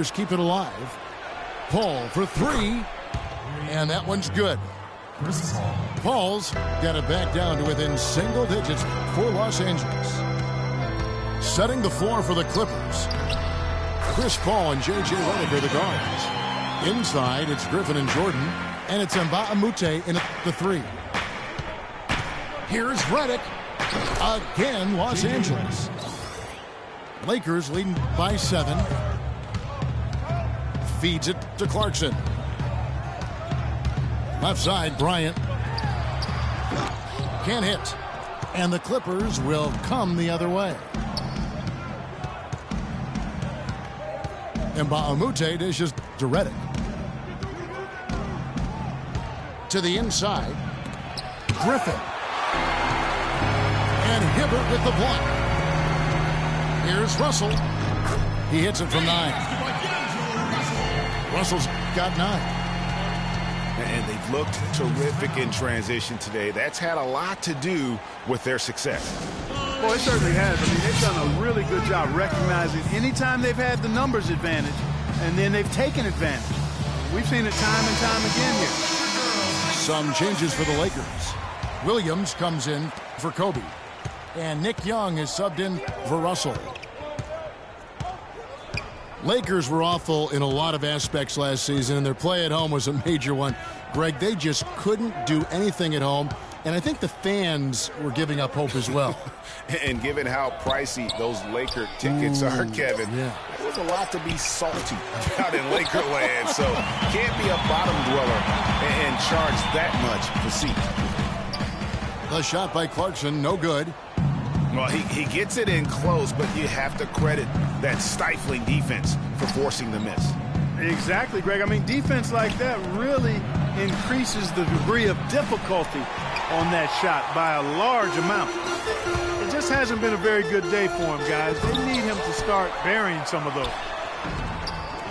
keep it alive. Paul for three, and that one's good. Paul's got it back down to within single digits for Los Angeles. Setting the floor for the Clippers. Chris Paul and J.J. Redick are the guards. Inside, it's Griffin and Jordan, and it's Mbah a Moute in the three. Here's Redick. Again, Los Angeles. Lakers leading by 7. Feeds it to Clarkson. Left side, Bryant. Can't hit. And the Clippers will come the other way. Mbah a Moute dishes to Redick. To the inside. Griffin. And Hibbert with the block. Here's Russell. He hits it from 9. Russell's got 9. And they've looked terrific in transition today. That's had a lot to do with their success. Well, it certainly has. I mean, they've done a really good job recognizing anytime they've had the numbers advantage, and then they've taken advantage. We've seen it time and time again here. Some changes for the Lakers. Williams comes in for Kobe. And Nick Young is subbed in for Russell. Lakers were awful in a lot of aspects last season, and their play at home was a major one. Greg, they just couldn't do anything at home, and I think the fans were giving up hope as well. And given how pricey those Laker tickets are, Kevin, yeah. There was a lot to be salty about in Laker land, so can't be a bottom dweller and charge that much for seats. The shot by Clarkson, no good. Well, he gets it in close, but you have to credit that stifling defense for forcing the miss. Exactly, Greg. I mean, defense like that really increases the degree of difficulty on that shot by a large amount. It just hasn't been a very good day for him, guys. They need him to start burying some of those.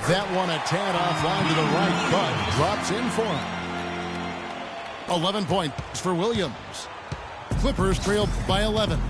That one a tad offline to the right, but drops in for him. 11 points for Williams. Clippers trail by 11.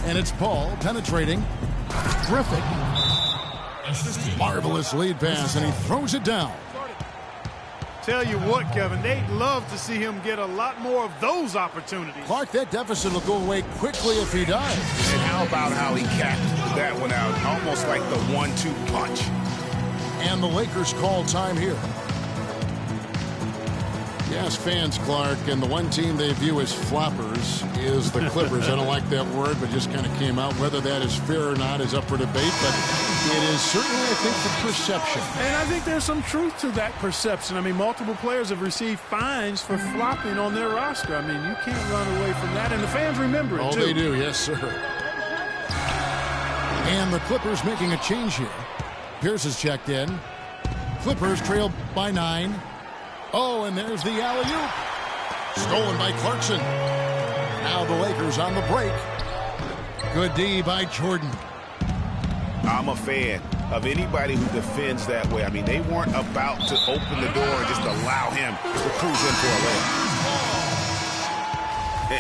And it's Paul penetrating. Griffin. Marvelous lead pass, and he throws it down. Tell you what, Kevin, they'd love to see him get a lot more of those opportunities. Clark, that deficit will go away quickly if he does. And how about how he capped that one out, almost like the 1-2 punch. And the Lakers call time here. Yes, fans, Clark, and the one team they view as floppers is the Clippers. I don't like that word, but just kind of came out. Whether that is fair or not is up for debate, but it is certainly, I think, the perception. And I think there's some truth to that perception. I mean, multiple players have received fines for flopping on their roster. I mean, you can't run away from that, and the fans remember it, too. Oh, they do, yes, sir. And the Clippers making a change here. Pierce is checked in. Clippers trail by 9. Oh, and there's the alley-oop. Stolen by Clarkson. Now the Lakers on the break. Good D by Jordan. I'm a fan of anybody who defends that way. I mean, they weren't about to open the door and just allow him to cruise in for a layup.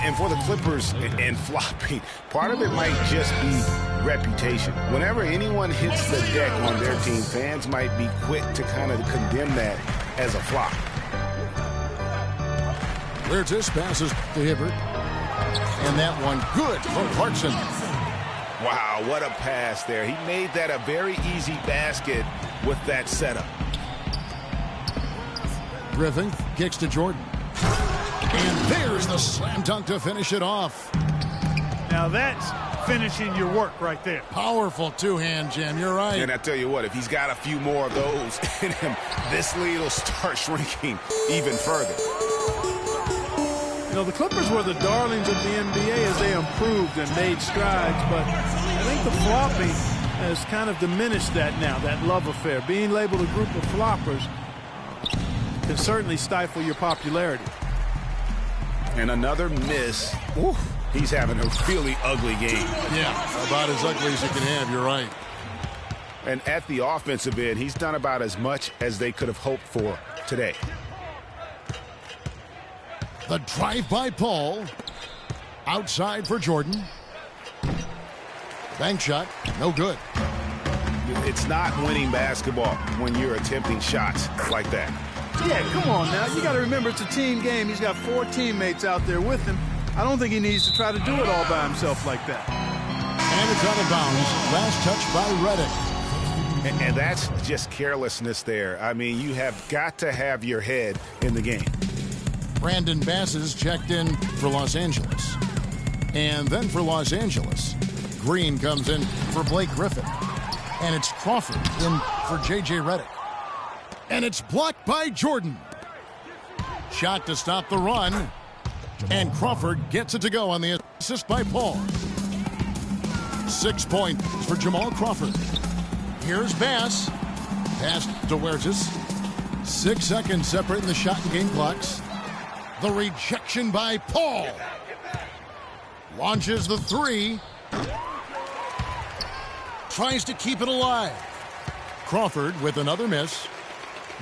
And for the Clippers and flopping, part of it might just be reputation. Whenever anyone hits the deck on their team, fans might be quick to kind of condemn that as a flop. This passes to Hibbert. And that one good for Clarkson. Wow, what a pass there. He made that a very easy basket with that setup. Griffin kicks to Jordan. And there's the slam dunk to finish it off. Now that's finishing your work right there. Powerful two-hand jam, you're right. And I tell you what, if he's got a few more of those in him, this lead will start shrinking even further. You know, the Clippers were the darlings of the NBA as they improved and made strides, but I think the flopping has kind of diminished that now, that love affair. Being labeled a group of floppers can certainly stifle your popularity. And another miss. Oof. He's having a really ugly game. Yeah, about as ugly as you can have, you're right. And at the offensive end, he's done about as much as they could have hoped for today. The drive by Paul. Outside for Jordan. Bank shot, no good. It's not winning basketball when you're attempting shots like that. Yeah, come on now. You got to remember it's a team game. He's got 4 teammates out there with him. I don't think he needs to try to do it all by himself like that. And it's out of bounds. Last touch by Redick. And that's just carelessness there. I mean, you have got to have your head in the game. Brandon Bass is checked in for Los Angeles. And then for Los Angeles, Green comes in for Blake Griffin. And it's Crawford in for J.J. Redick. And it's blocked by Jordan. Shot to stop the run. And Crawford gets it to go on the assist by Paul. 6 points for Jamal Crawford. Here's Bass. Pass to Huertas. 6 seconds separating the shot and game clocks. The rejection by Paul. Launches the 3. Tries to keep it alive. Crawford with another miss.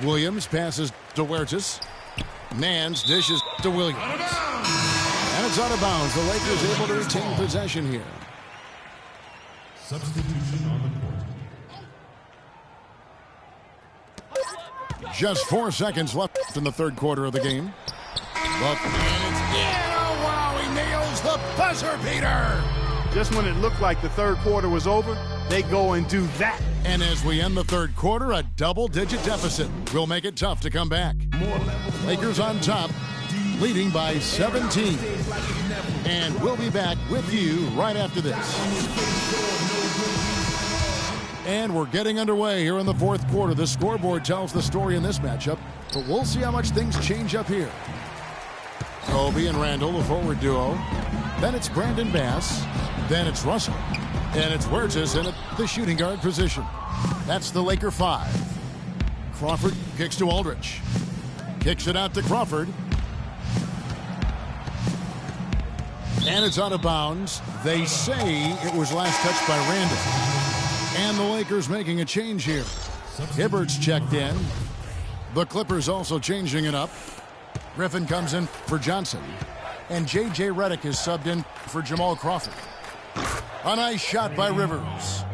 Williams passes to Huertas. Nance dishes to Williams. And it's out of bounds. The Lakers able to retain possession here. Substitution on the court. Just 4 seconds left in the third quarter of the game. But oh, wow, he nails the buzzer beater. Just when it looked like the third quarter was over, they go and do that. And as we end the third quarter, a double-digit deficit will make it tough to come back. Lakers on top, leading by 17. And we'll be back with you right after this. And we're getting underway here in the fourth quarter. The scoreboard tells the story in this matchup, but we'll see how much things change up here. Kobe and Randall, the forward duo. Then it's Brandon Bass. Then it's Russell. And it's Huertas in the shooting guard position. That's the Laker 5. Crawford kicks to Aldridge. Kicks it out to Crawford. And it's out of bounds. They say it was last touched by Randall. And the Lakers making a change here. Hibbert's checked in. The Clippers also changing it up. Griffin comes in for Johnson. And J.J. Redick is subbed in for Jamal Crawford. A nice shot by Rivers.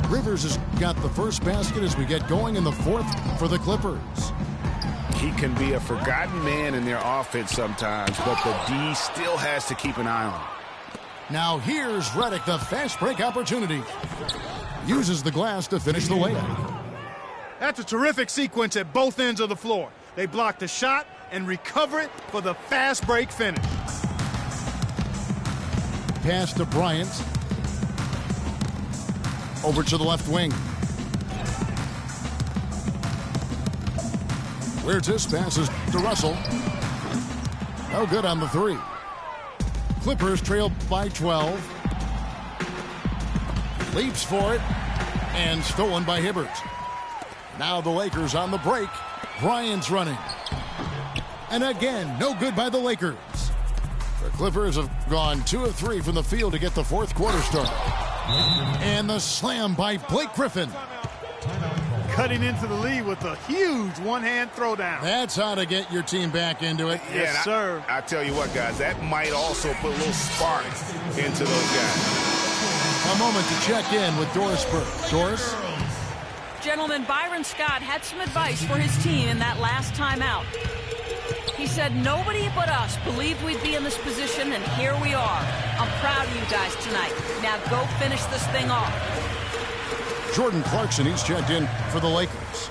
Rivers has got the first basket as we get going in the fourth for the Clippers. He can be a forgotten man in their offense sometimes, but the D still has to keep an eye on him. Now here's Redick, the fast break opportunity. Uses the glass to finish the layup. That's a terrific sequence at both ends of the floor. They block the shot and recover it for the fast break finish. Pass to Bryant. Over to the left wing. Huertas passes to Russell. No good on the 3. Clippers trail by 12. Leaps for it. And stolen by Hibbert. Now the Lakers on the break. Bryant's running. And again, no good by the Lakers. The Clippers have gone 2 of 3 from the field to get the fourth quarter started. And the slam by Blake Griffin. Cutting into the lead with a huge one-hand throwdown. That's how to get your team back into it. Yes, sir. I tell you what, guys, that might also put a little spark into those guys. A moment to check in with Doris Burke. Doris? Gentlemen, Byron Scott had some advice for his team in that last timeout. He said nobody but us believed we'd be in this position, and here we are. I'm proud of you guys tonight. Now go finish this thing off. Jordan Clarkson, he's checked in for the Lakers.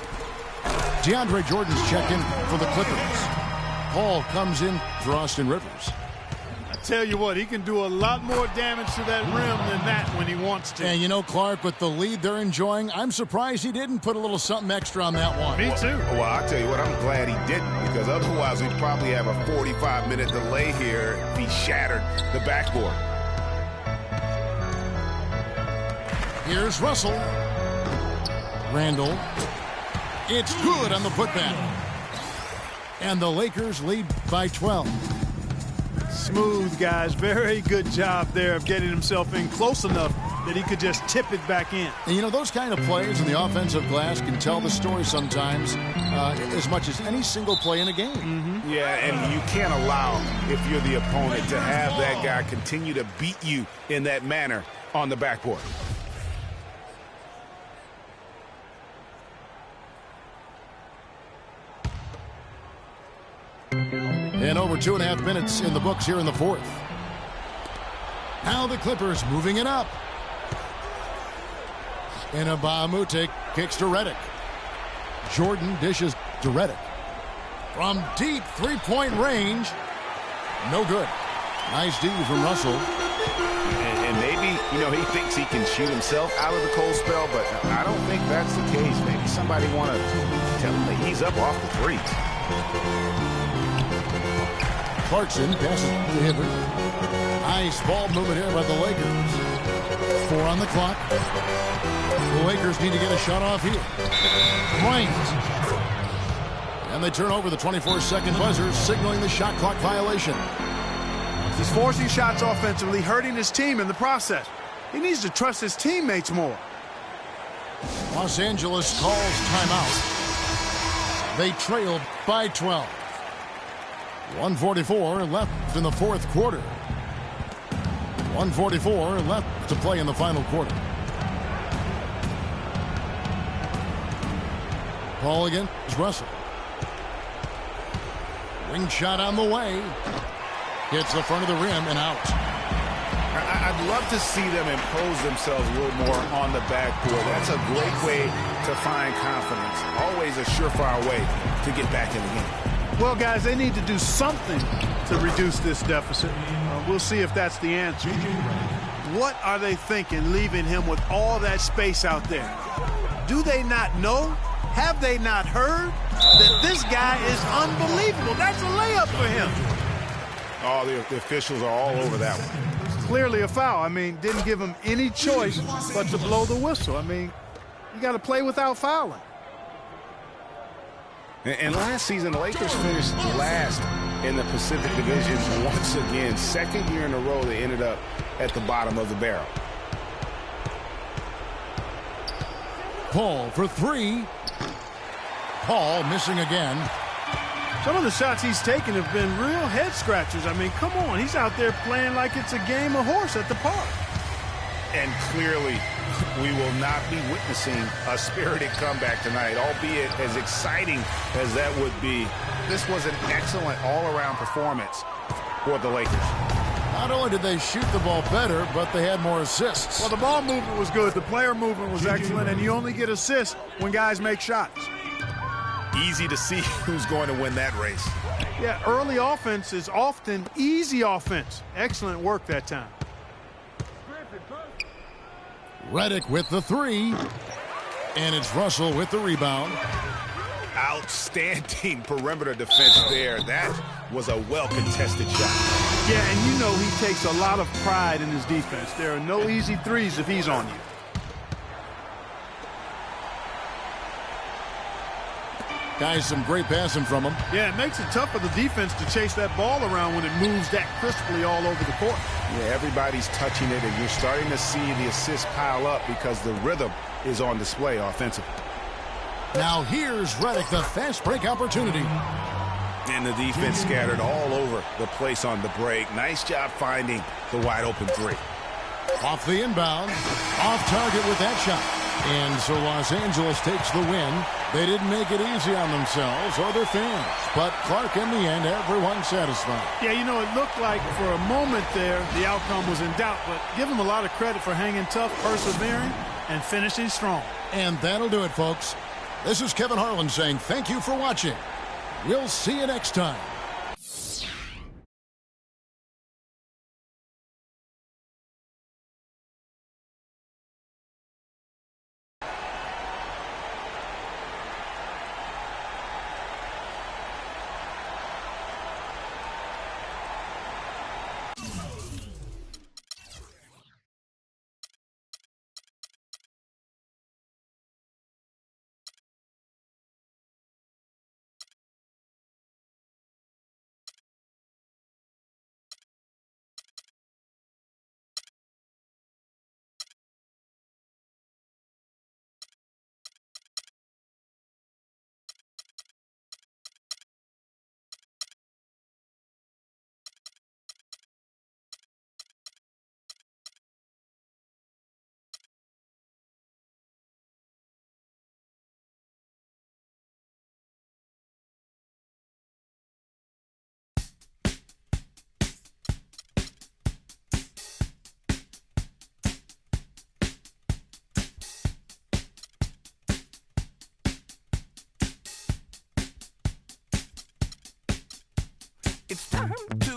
DeAndre Jordan's checked in for the Clippers. Paul comes in for Austin Rivers. I tell you what, he can do a lot more damage to that rim than that when he wants to. And you know, Clark, with the lead they're enjoying, I'm surprised he didn't put a little something extra on that one. Me too. Well, I'll tell you what, I'm glad he didn't, because otherwise we'd probably have a 45-minute delay here if he shattered the backboard. Here's Russell. Randall. It's good on the putback. And the Lakers lead by 12. Smooth, guys. Very good job there of getting himself in close enough that he could just tip it back in. And you know, those kind of plays in the offensive glass can tell the story sometimes as much as any single play in a game. Mm-hmm. Yeah, and you can't allow, if you're the opponent, to have that guy continue to beat you in that manner on the backboard. And over 2.5 minutes in the books here in the fourth. Now the Clippers moving it up. And Mbah-a-Moute kicks to Redick. Jordan dishes to Redick. From deep three-point range. No good. Nice D from Russell. And maybe, he thinks he can shoot himself out of the cold spell, but I don't think that's the case. Maybe somebody want to tell him to ease up off the threes. Clarkson passes to Hibbert. Nice ball movement here by the Lakers. 4 on the clock. The Lakers need to get a shot off here. Bryant. And they turn over the 24-second buzzer, signaling the shot clock violation. He's forcing shots offensively, hurting his team in the process. He needs to trust his teammates more. Los Angeles calls timeout. They trail by 12. 1:44 left in the fourth quarter. 1:44 left to play in the final quarter. Ball against Russell. Wing shot on the way. Hits the front of the rim and out. I'd love to see them impose themselves a little more on the backboard. That's a great way to find confidence. Always a surefire way to get back in the game. Well, guys, they need to do something to reduce this deficit. We'll see if that's the answer. What are they thinking, leaving him with all that space out there? Do they not know? Have they not heard that this guy is unbelievable? That's a layup for him. Oh, the officials are all over that one. Clearly a foul. Didn't give him any choice but to blow the whistle. You got to play without fouling. And last season, the Lakers finished last in the Pacific Division once again. Second year in a row, they ended up at the bottom of the barrel. Paul for three. Paul missing again. Some of the shots he's taken have been real head scratchers. Come on. He's out there playing like it's a game of horse at the park. And clearly, we will not be witnessing a spirited comeback tonight, albeit as exciting as that would be. This was an excellent all-around performance for the Lakers. Not only did they shoot the ball better, but they had more assists. Well, the ball movement was good. The player movement was excellent, and you only get assists when guys make shots. Easy to see who's going to win that race. Yeah, early offense is often easy offense. Excellent work that time. Redick with the three. And it's Russell with the rebound. Outstanding perimeter defense there. That was a well-contested shot. Yeah, and he takes a lot of pride in his defense. There are no easy threes if he's on you. Guys, some great passing from him. Yeah, it makes it tough for the defense to chase that ball around when it moves that crisply all over the court. Yeah, everybody's touching it, and you're starting to see the assists pile up because the rhythm is on display offensively. Now here's Redick, the fast break opportunity. And the defense scattered all over the place on the break. Nice job finding the wide open three. Off the inbound, off target with that shot. And so Los Angeles takes the win. They didn't make it easy on themselves or their fans. But Clark, in the end, everyone satisfied. Yeah, it looked like for a moment there the outcome was in doubt. But give them a lot of credit for hanging tough, persevering, and finishing strong. And that'll do it, folks. This is Kevin Harlan saying thank you for watching. We'll see you next time. time to